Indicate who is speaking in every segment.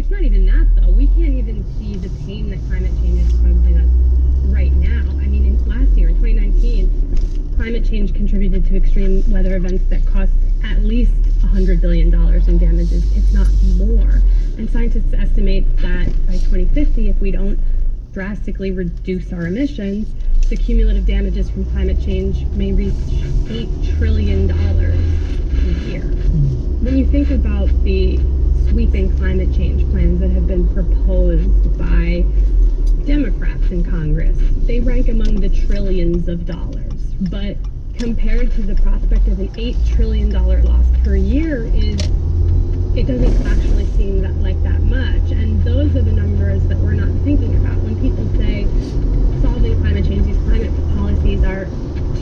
Speaker 1: it's not even that, though. We can't even see the pain that climate change is causing us right now. I mean, last year, in 2019, climate change contributed to extreme weather events that cost at least $100 billion in damages, if not more. And scientists estimate that by 2050, if we don't drastically reduce our emissions, the cumulative damages from climate change may reach $8 trillion a year. When you think about the sweeping climate change plans that have been proposed by Democrats in Congress, they rank among the trillions of dollars. But compared to the prospect of an $8 trillion loss per year, it doesn't actually seem like that much. And those are the numbers that we're not thinking about. When people say solving climate change, these climate policies are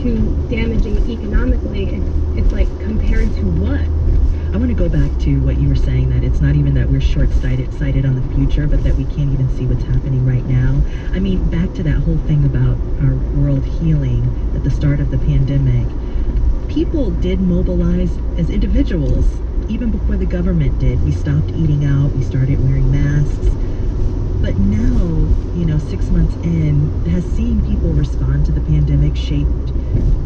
Speaker 1: too damaging economically, it's like, compared to what?
Speaker 2: I want to go back to what you were saying, that it's not even that we're short-sighted on the future, but that we can't even see what's happening right now. I mean, back to that whole thing about our world healing at the start of the pandemic. People did mobilize as individuals, even before the government did. We stopped eating out, we started wearing masks. But now, 6 months in, has seeing people respond to the pandemic shaped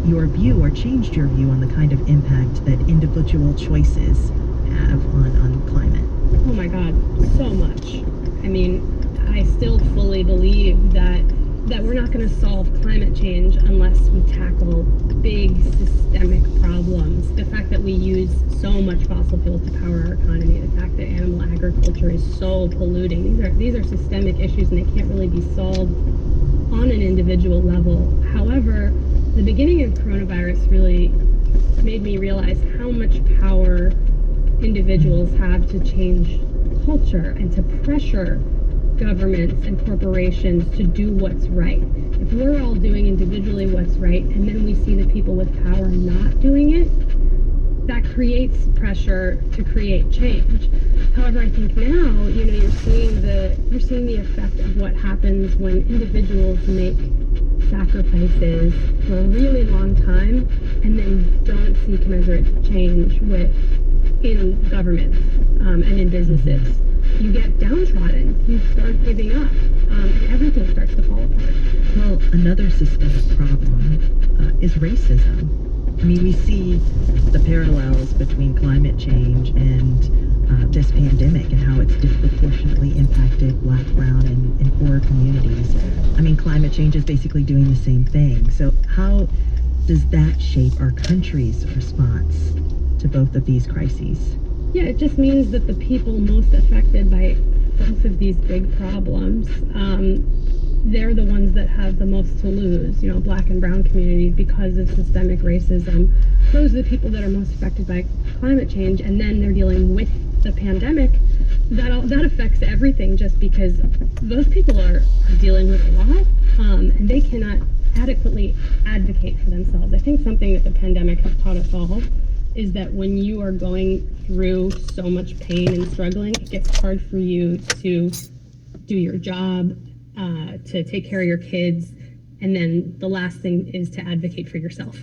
Speaker 2: your view or changed your view on the kind of impact that individual choices have on climate?
Speaker 1: Oh my God, so much. I mean, I still fully believe that we're not going to solve climate change unless we tackle big systemic problems. The fact that we use so much fossil fuels to power our economy, the fact that animal agriculture is so polluting, these are systemic issues, and they can't really be solved on an individual level. However, the beginning of coronavirus really made me realize how much power individuals have to change culture and to pressure governments and corporations to do what's right. If we're all doing individually what's right, and then we see the people with power not doing it, that creates pressure to create change. However, I think now, you're seeing the effect of what happens when individuals make sacrifices for a really long time and then don't see commensurate change in governments and in businesses. You get downtrodden, you start giving up, and everything starts to fall apart.
Speaker 2: Well, another systemic problem is racism. I mean, we see the parallels between climate change and this pandemic and how it's disproportionately impacted Black, Brown, and poorer communities. I mean, climate change is basically doing the same thing. So how does that shape our country's response to both of these crises?
Speaker 1: Yeah, it just means that the people most affected by both of these big problems, they're the ones that have the most to lose. Black and brown communities, because of systemic racism, those are the people that are most affected by climate change, and then they're dealing with the pandemic. That affects everything, just because those people are dealing with a lot, and they cannot adequately advocate for themselves. I think something that the pandemic has taught us all is that when you are going through so much pain and struggling, it gets hard for you to do your job, to take care of your kids, and then the last thing is to advocate for yourself.